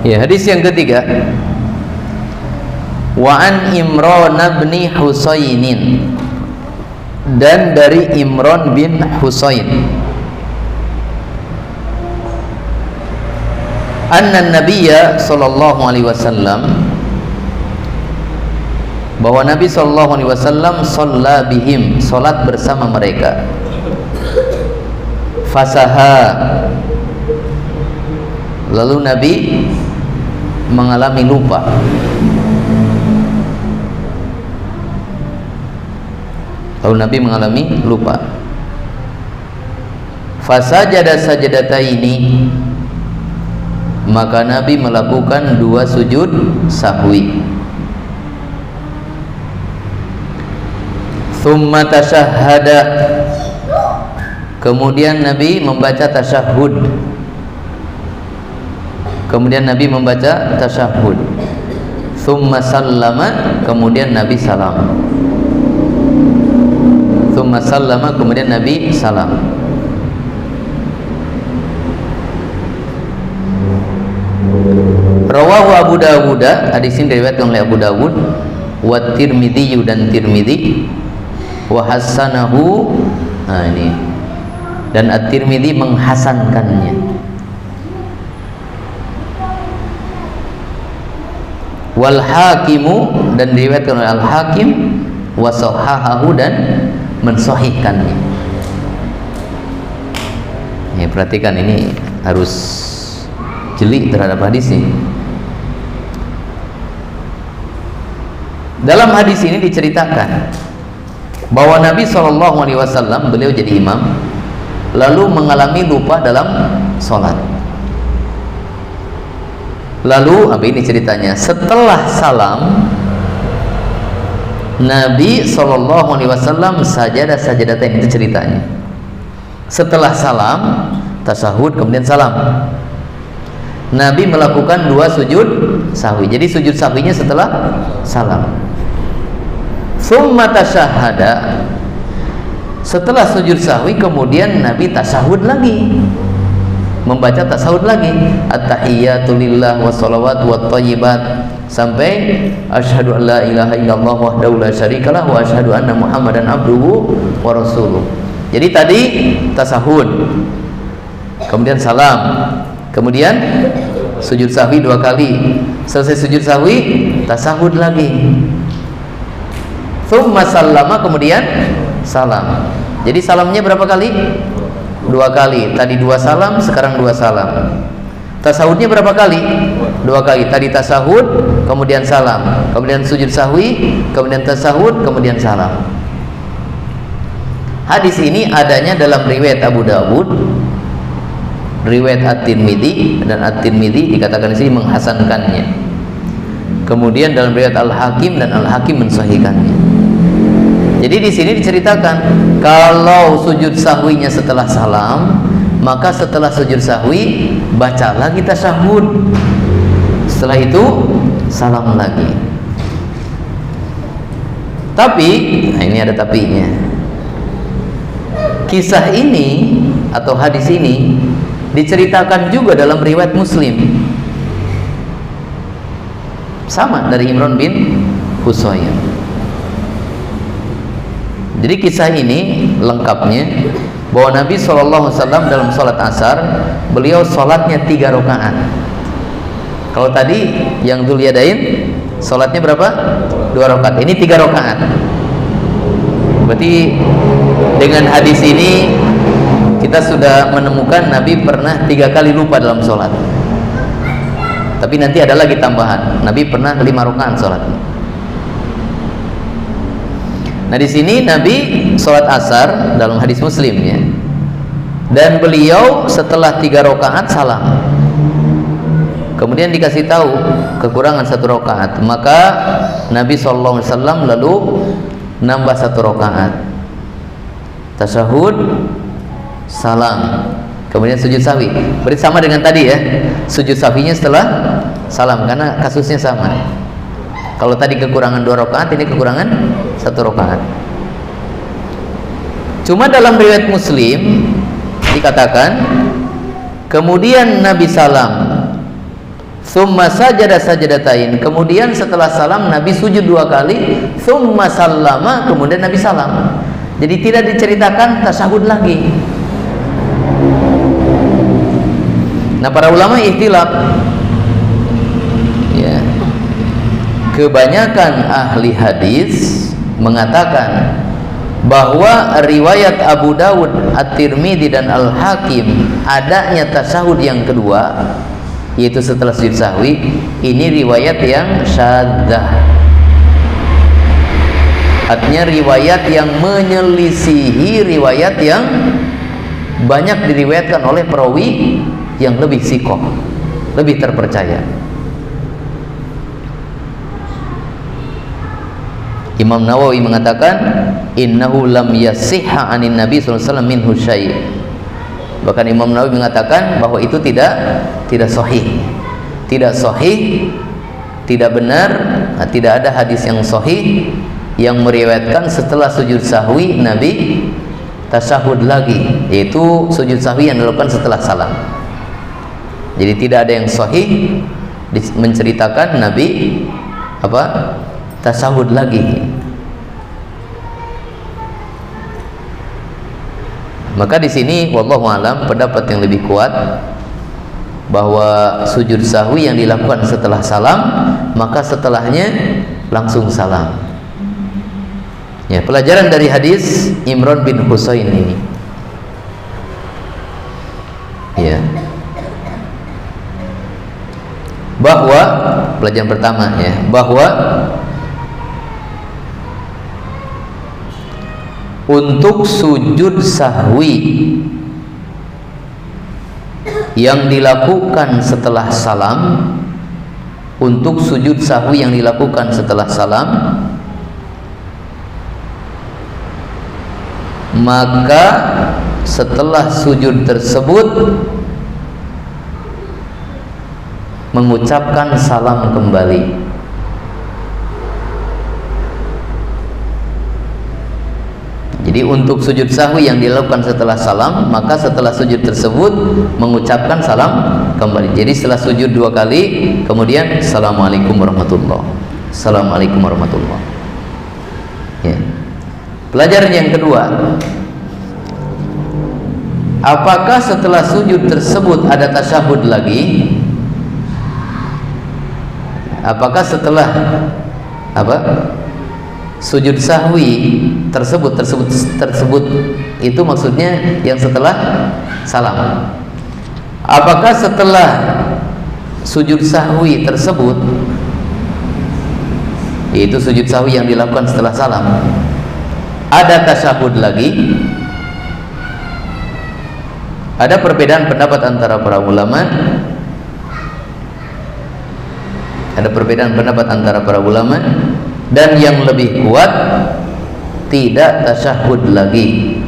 A: Ya, hadis yang ketiga. Wa an Imran bin Husainin, dan dari Imran bin Husain, anna Nabiyya sallallahu alaihi wasallam, bahwa Nabi sallallahu alaihi wasallam shalla bihim, salat bersama mereka. Fasaha, lalu Nabi mengalami lupa. Lalu Nabi mengalami lupa. Fasajada sajadataini, maka Nabi melakukan 2 sujud sahwi. Thumma tasyahhada, kemudian Nabi membaca tasyahud. Kemudian Nabi membaca tasyahud. Thumma sallama, kemudian Nabi salam. Thumma sallama, kemudian Nabi salam. Rawahu Abu Dawud, hadis ini diriwayatkan oleh Abu Dawud, wa Tirmidzi dan Tirmidzi, wa hasanahu. Nah, ini. Dan At-Tirmidzi menghasankannya. Wal Hakimu, dan diriwayatkan oleh Al-Hakim, wa sahahahu, dan mensahihkannya. Ya, perhatikan, ini harus jeli terhadap hadis ini. Dalam hadis ini diceritakan bahwa Nabi SAW, beliau jadi imam, lalu mengalami lupa dalam sholat. Lalu apa ini ceritanya? Setelah salam, Nabi SAW sajadatain, itu ceritanya. Setelah salam, tasahud, kemudian salam, Nabi melakukan 2 sujud sahwi. Jadi sujud sahwinya setelah salam. Tsumma tasyahhada, setelah sujud sahwi kemudian Nabi tasahud lagi, membaca tasawuf lagi, at-tahiyyatu lillah wa salawat wa thayyibat, sampai asyhadu an la ilaha illallah wahdahu la syarikalah wa asyhadu anna muhammadan abduhu wa rasuluh. Jadi tadi tasahud, kemudian salam, kemudian sujud sahwi 2 kali, selesai sujud sahwi tasahud lagi, tsumma sallama, kemudian salam. Jadi salamnya berapa kali? 2 kali. Tadi 2 salam, sekarang 2 salam. Tasahudnya berapa kali? 2 kali. Tadi tasahud, kemudian salam, kemudian sujud sahwi, kemudian tasahud, kemudian salam. Hadis ini adanya dalam riwayat Abu Dawud, riwayat At-Tirmidzi, dan At-Tirmidzi dikatakan di sini menghasankannya. Kemudian dalam riwayat Al-Hakim, dan Al-Hakim mensahihkannya. Jadi di sini diceritakan kalau sujud sahwinya setelah salam, maka setelah sujud sahwi baca lagi tasyahud. Setelah itu salam lagi. Tapi, nah ini ada tapinya. Kisah ini atau hadis ini Diceritakan juga dalam riwayat Muslim, sama dari Imran bin Husayn. Jadi kisah ini lengkapnya bahwa Nabi SAW dalam sholat asar, beliau sholatnya 3 rakaat. Kalau tadi yang Dzuliyadain sholatnya berapa? 2 rakaat. Ini 3 rakaat. Berarti dengan hadis ini kita sudah menemukan Nabi pernah 3 kali lupa dalam sholat. Tapi nanti ada lagi tambahan. Nabi pernah 5 rakaat sholatnya. Nah di sini Nabi sholat asar dalam hadis Muslim ya. Dan beliau setelah 3 rakaat salam. Kemudian dikasih tahu kekurangan 1 rakaat. Maka Nabi SAW lalu nambah 1 rakaat. Tasyahud, salam, kemudian sujud sahwi. Berarti sama dengan tadi ya. Sujud sahwinya setelah salam karena kasusnya sama. Kalau tadi kekurangan 2 rakaat, ini kekurangan 1 rakaat. Cuma dalam riwayat Muslim dikatakan kemudian Nabi salam, summa sajada sajadatain, kemudian setelah salam Nabi sujud 2 kali, summa sallama, kemudian Nabi salam. Jadi tidak diceritakan tasyahud lagi. Nah para ulama ikhtilaf ya. Kebanyakan ahli hadis mengatakan bahwa riwayat Abu Dawud, At-Tirmidzi dan Al-Hakim adanya tasyahud yang kedua, yaitu setelah sujud sahwi, ini riwayat yang syadzah. Artinya riwayat yang menyelisihi riwayat yang banyak diriwayatkan oleh perawi yang lebih sikoh, lebih terpercaya. Imam Nawawi mengatakan innahu lam yasihha anin Nabi sallallahu alaihi wasallam minhu syai'. Bahkan Imam Nawawi mengatakan bahwa itu tidak sahih. Tidak sahih, tidak benar, tidak ada hadis yang sahih yang meriwayatkan setelah sujud sahwi Nabi tasyahud lagi, yaitu sujud sahwi yang dilakukan setelah salam. Jadi tidak ada yang sahih menceritakan Nabi tasyahud lagi. Maka di sini wallahu alam pendapat yang lebih kuat bahwa sujud sahwi yang dilakukan setelah salam, maka setelahnya langsung salam. Ya, pelajaran dari hadis Imran bin Husayn ini. Ya. Bahwa pelajaran pertama ya, bahwa untuk sujud sahwi yang dilakukan setelah salam, untuk sujud sahwi yang dilakukan setelah salam, maka setelah sujud tersebut mengucapkan salam kembali. Jadi untuk sujud sahwi yang dilakukan setelah salam, maka setelah sujud tersebut mengucapkan salam kembali. Jadi setelah sujud 2 kali, kemudian Assalamualaikum warahmatullahi wabarakatuh. Assalamualaikum warahmatullahi wabarakatuh. Ya. Pelajaran yang kedua, apakah setelah sujud tersebut ada tasyahud lagi? Apakah setelah sujud sahwi tersebut itu maksudnya yang setelah salam? Apakah setelah sujud sahwi tersebut, yaitu sujud sahwi yang dilakukan setelah salam, ada tasyahud lagi? Ada perbedaan pendapat antara para ulama. Ada perbedaan pendapat antara para ulama, dan yang lebih kuat tidak tasyahud lagi,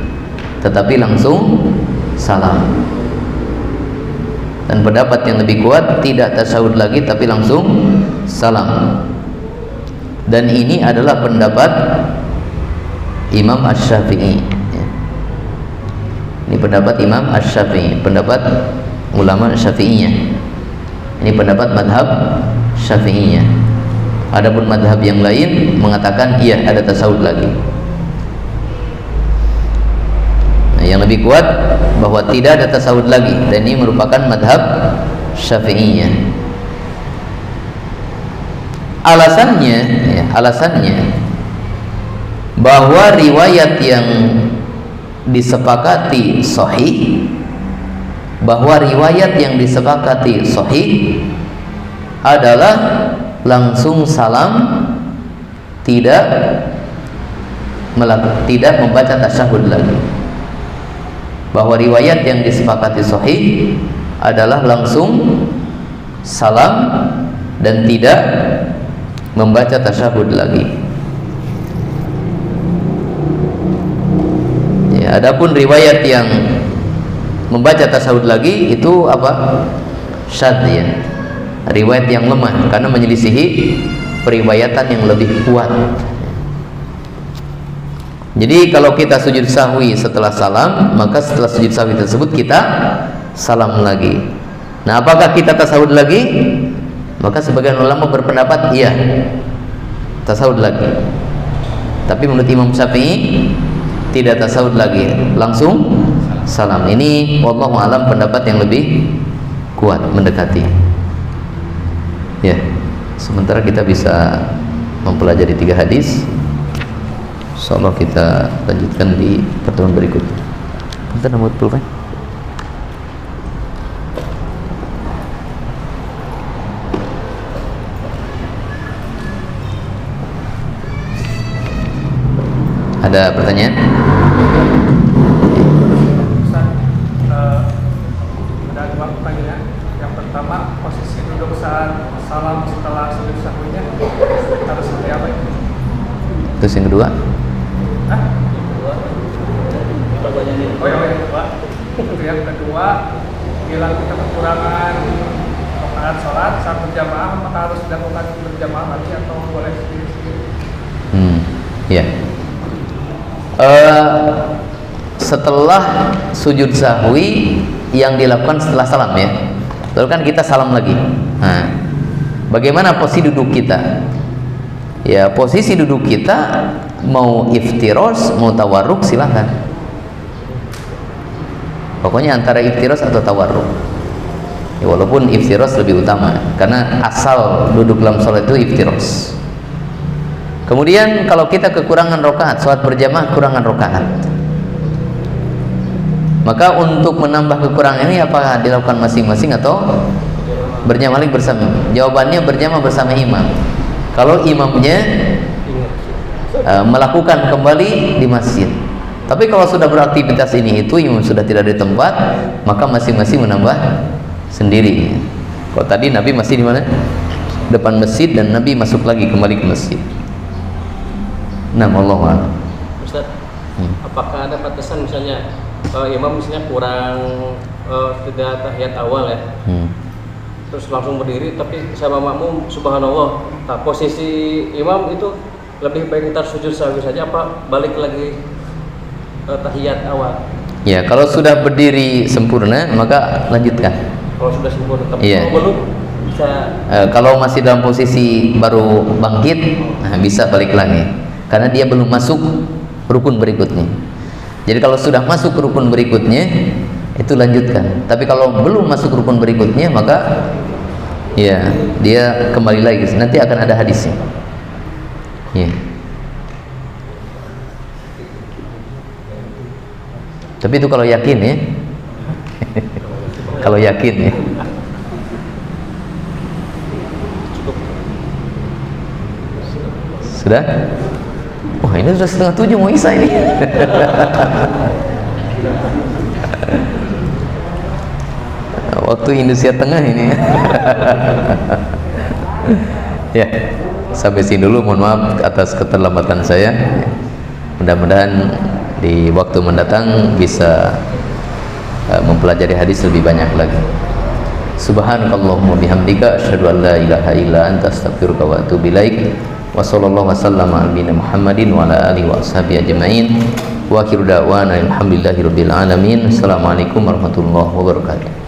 A: tetapi langsung salam. Dan pendapat yang lebih kuat tidak tasyahud lagi tapi langsung salam. Dan ini adalah pendapat Imam Asy-Syafi'i. Ini pendapat Imam Asy-Syafi'i, pendapat ulama Syafi'iyah. Ini pendapat madhab Syafi'iyah. Adapun madhab yang lain mengatakan iya ada tasawuf lagi. Nah, yang lebih kuat bahwa tidak ada tasawuf lagi, dan ini merupakan madhab Syafi'iyah. Alasannya bahwa riwayat yang disepakati sahih, adalah langsung salam, tidak membaca tasyahud lagi. Bahwa riwayat yang disepakati sahih adalah langsung salam dan tidak membaca tasyahud lagi. Ya, adapun riwayat yang membaca tasyahud lagi itu apa? Syadz, ya. Riwayat yang lemah karena menyelisihi periwayatan yang lebih kuat. Jadi kalau kita sujud sahwi setelah salam, maka setelah sujud sahwi tersebut kita salam lagi. Nah, apakah kita tasawuf lagi? Maka sebagian ulama berpendapat iya, tasawuf lagi. Tapi menurut Imam Syafi'i tidak tasawuf lagi, langsung salam. Ini wallahu alam pendapat yang lebih kuat, mendekati. Ya, sementara kita bisa mempelajari 3 hadis. Insyaallah kita lanjutkan di pertemuan berikutnya. Kita nomor pulpen. Ada pertanyaan?
B: Ada 2 pertanyaan. Yang pertama, posisi duduk saat salam setelah sujud sahwinya harus seperti apa?
A: Terus yang kedua?
B: Yang kedua, bila kita kekurangan rakaat sholat saat berjamaah, maka harus dilakukan berjamaah lagi atau boleh sendiri-sendiri?
A: Ya. Setelah sujud sahwi yang dilakukan setelah salam, ya. Lalu kan kita salam lagi. Nah, bagaimana posisi duduk kita? Ya, posisi duduk kita mau iftiros, mau tawarruk silahkan. Pokoknya antara iftiros atau tawarruk. Ya, walaupun iftiros lebih utama karena asal duduk dalam sholat itu iftiros. Kemudian kalau kita kekurangan rakaat, sholat berjamaah kekurangan rakaat, maka untuk menambah kekurangan ini apakah dilakukan masing-masing atau berjamaah bersama? Jawabannya berjamaah bersama imam. Kalau imamnya melakukan kembali di masjid. Tapi kalau sudah beraktivitas ini itu, imam sudah tidak di tempat, maka masing-masing menambah sendiri. Kalau tadi Nabi masih di mana? Depan masjid, dan Nabi masuk lagi kembali ke masjid. Nah, Allah.
C: Ustaz, apakah ada batasan misalnya imam misalnya kurang tidak tahiyat awal ya, terus langsung berdiri, tapi sama makmum subhanallah, nah posisi imam itu lebih baik kita sujud sahwi saja apa balik lagi tahiyat awal?
A: Ya, kalau sudah berdiri sempurna maka lanjutkan.
C: Kalau sudah sempurna, tapi
A: iya,
C: belum bisa.
A: Kalau masih dalam posisi baru bangkit, nah bisa balik lagi karena dia belum masuk rukun berikutnya. Jadi kalau sudah masuk rukun berikutnya itu lanjutkan. Tapi kalau belum masuk rukun berikutnya maka ya dia kembali lagi. Nanti akan ada hadisnya. Ya. Tapi itu kalau yakin ya. Kalau yakin ya. Sudah? Wah, ini sudah 6:30 mau isya ini. Waktu Indonesia Tengah ini. Ya, sampai sini dulu. Mohon maaf atas keterlambatan saya. Mudah-mudahan di waktu mendatang bisa mempelajari hadis lebih banyak lagi. Subhanakallahumma bihamdika asyhadu an la ilaha illa anta astaghfiruka wa atubu ilaik. Wa sallallahu wasallam ala nabiyina Muhammadin wa ala alihi wa ashabihi ajmain. Wa akhiru da'wana alhamdulillahirabbil alamin. Assalamualaikum warahmatullahi wabarakatuh.